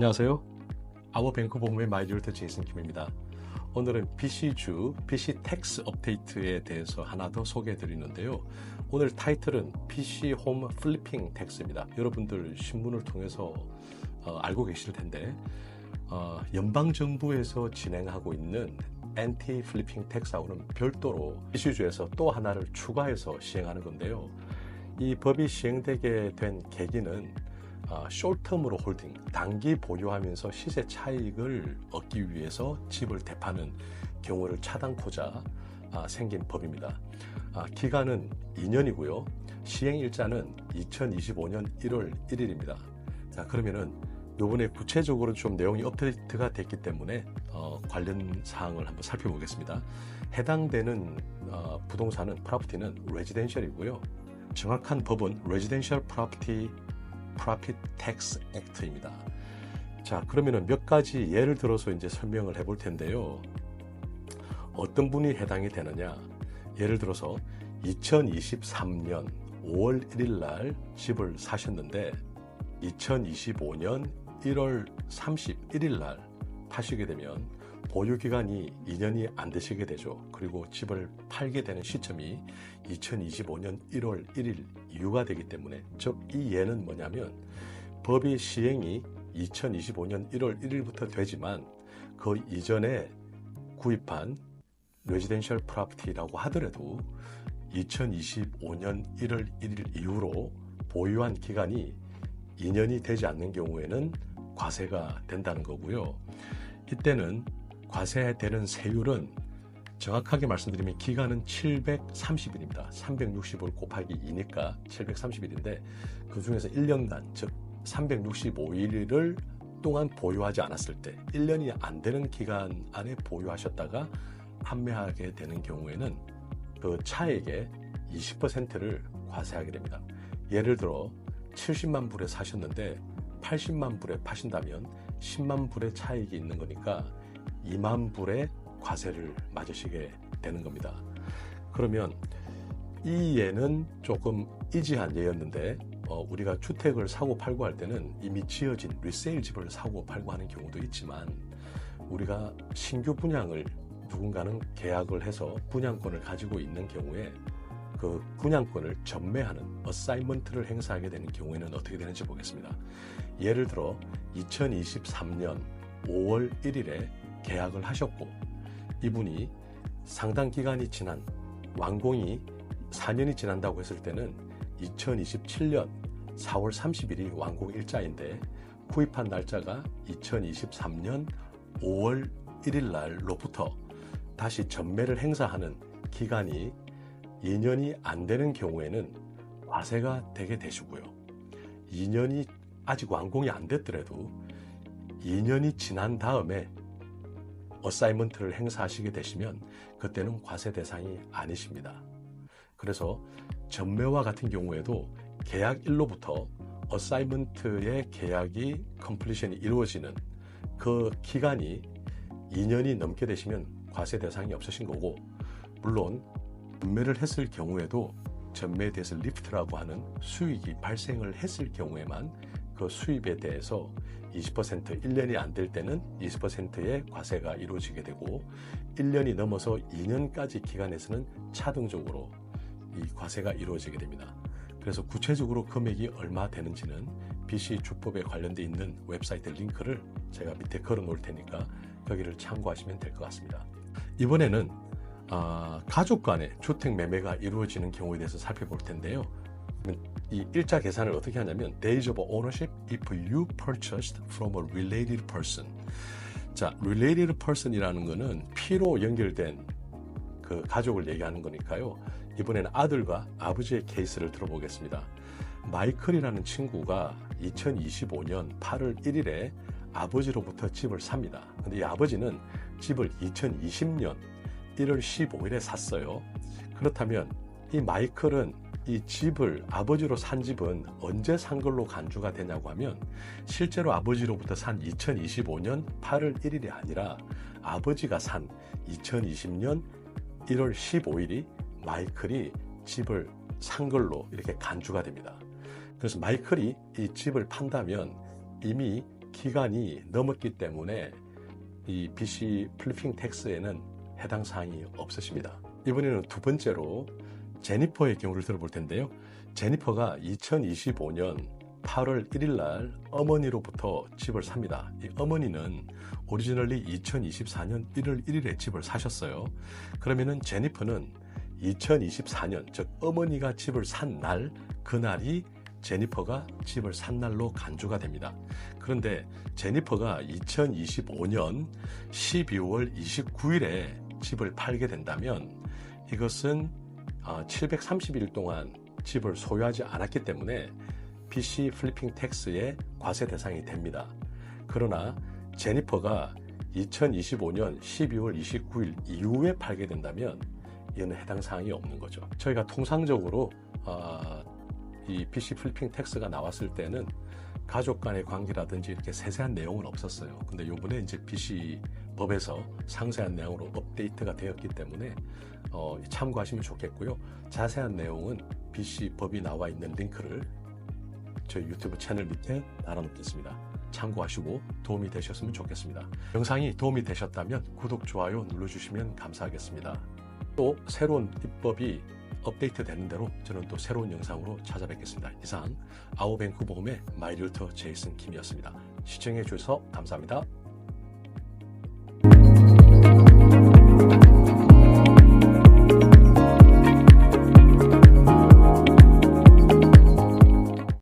안녕하세요. 아워뱅크 본부의 마이리얼터 제이슨 김입니다. 오늘은 PC주, PC 텍스 업데이트에 대해서 하나 더 소개해 드리는데요. 오늘 타이틀은 PC 홈 플리핑 텍스입니다. 여러분들 신문을 통해서 알고 계실 텐데 연방정부에서 진행하고 있는 엔티 플리핑 텍스하고는 별도로 PC주에서 또 하나를 추가해서 시행하는 건데요. 이 법이 시행되게 된 계기는 숏텀으로 홀딩, 단기 보유하면서 시세 차익을 얻기 위해서 집을 대파는 경우를 차단코자 생긴 법입니다. 기간은 2년이고요. 시행일자는 2025년 1월 1일입니다. 자, 그러면은 요번에 구체적으로 좀 내용이 업데이트가 됐기 때문에 관련 사항을 한번 살펴보겠습니다. 해당되는 부동산은 프로퍼티는 레지덴셜이고요. 정확한 법은 레지덴셜 프로퍼티 Profit Tax Act입니다. 자, 그러면은 몇 가지 예를 들어서 이제 설명을 해볼 텐데요. 어떤 분이 해당이 되느냐? 예를 들어서 2023년 5월 1일 날 집을 사셨는데 2025년 1월 31일 날 파시게 되면 보유기간이 2년이 안 되시게 되죠. 그리고 집을 팔게 되는 시점이 2025년 1월 1일 이후가 되기 때문에, 즉 이 예는 뭐냐면 법이 시행이 2025년 1월 1일부터 되지만 그 이전에 구입한 레지덴셜 프로퍼티라고 하더라도 2025년 1월 1일 이후로 보유한 기간이 2년이 되지 않는 경우에는 과세가 된다는 거고요. 이때는 과세되는 세율은 정확하게 말씀드리면 기간은 730일입니다. 365일 곱하기 2니까 730일인데 그 중에서 1년간, 즉 365일을 동안 보유하지 않았을 때 1년이 안 되는 기간 안에 보유하셨다가 판매하게 되는 경우에는 그 차액의 20%를 과세하게 됩니다. 예를 들어 70만 불에 사셨는데 80만 불에 파신다면 10만 불의 차익이 있는 거니까 2만 불의 과세를 맞으시게 되는 겁니다. 그러면 이 예는 조금 이지한 예였는데 우리가 주택을 사고 팔고 할 때는 이미 지어진 리세일 집을 사고 팔고 하는 경우도 있지만, 우리가 신규 분양을 누군가는 계약을 해서 분양권을 가지고 있는 경우에 그 분양권을 전매하는 어사인먼트를 행사하게 되는 경우에는 어떻게 되는지 보겠습니다. 예를 들어 2023년 5월 1일에 계약을 하셨고 이분이 상당 기간이 지난, 완공이 4년이 지난다고 했을 때는 2027년 4월 30일이 완공일자인데 구입한 날짜가 2023년 5월 1일 날로부터 다시 전매를 행사하는 기간이 2년이 안 되는 경우에는 과세가 되게 되시고요. 2년이 아직 완공이 안 됐더라도 2년이 지난 다음에 어사이먼트를 행사하시게 되시면 그때는 과세 대상이 아니십니다. 그래서 전매와 같은 경우에도 계약일로부터 어사이먼트의 계약이 컴플리션이 이루어지는 그 기간이 2년이 넘게 되시면 과세 대상이 없으신 거고, 물론 전매를 했을 경우에도 전매에 대해서 리프트라고 하는 수익이 발생을 했을 경우에만 그 수입에 대해서 20%, 1년이 안 될 때는 20%의 과세가 이루어지게 되고 1년이 넘어서 2년까지 기간에서는 차등적으로 이 과세가 이루어지게 됩니다. 그래서 구체적으로 금액이 얼마 되는지는 BC 주법에 관련되어 있는 웹사이트 링크를 제가 밑에 걸어 놓을 테니까 거기를 참고하시면 될 것 같습니다. 이번에는 가족 간의 주택 매매가 이루어지는 경우에 대해서 살펴볼 텐데요. 이 일자 계산을 어떻게 하냐면 Days of Ownership if you purchased from a related person. 자, related person이라는 거는 피로 연결된 그 가족을 얘기하는 거니까요. 이번에는 아들과 아버지의 케이스를 들어보겠습니다. 마이클이라는 친구가 2025년 8월 1일에 아버지로부터 집을 삽니다. 근데 이 아버지는 집을 2020년 1월 15일에 샀어요. 그렇다면 이 마이클은 이 집을, 아버지로 산 집은 언제 산 걸로 간주가 되냐고 하면, 실제로 아버지로부터 산 2025년 8월 1일이 아니라 아버지가 산 2020년 1월 15일이 마이클이 집을 산 걸로 이렇게 간주가 됩니다. 그래서 마이클이 이 집을 판다면 이미 기간이 넘었기 때문에 이 BC 플리핑 텍스에는 해당 사항이 없으십니다. 이번에는 두 번째로 제니퍼의 경우를 들어볼 텐데요. 제니퍼가 2025년 8월 1일 날 어머니로부터 집을 삽니다. 이 어머니는 오리지널리 2024년 1월 1일에 집을 사셨어요. 그러면은 제니퍼는 2024년, 즉 어머니가 집을 산 날, 그날이 제니퍼가 집을 산 날로 간주가 됩니다. 그런데 제니퍼가 2025년 12월 29일에 집을 팔게 된다면 이것은 730일 동안 집을 소유하지 않았기 때문에 BC 플리핑 텍스의 과세 대상이 됩니다. 그러나 제니퍼가 2025년 12월 29일 이후에 팔게 된다면 이는 해당 사항이 없는 거죠. 저희가 통상적으로 이 BC 플리핑 텍스가 나왔을 때는 가족 간의 관계라든지 이렇게 세세한 내용은 없었어요. 근데 요번에 이제 BC 법에서 상세한 내용으로 업데이트가 되었기 때문에 참고하시면 좋겠고요. 자세한 내용은 BC 법이 나와 있는 링크를 저희 유튜브 채널 밑에 달아놓겠습니다. 참고하시고 도움이 되셨으면 좋겠습니다. 영상이 도움이 되셨다면 구독, 좋아요 눌러주시면 감사하겠습니다. 또 새로운 입법이 업데이트 되는 대로 저는 또 새로운 영상으로 찾아뵙겠습니다. 이상 아우뱅크 보험의 마이리얼터 제이슨 킴이었습니다. 시청해 주셔서 감사합니다.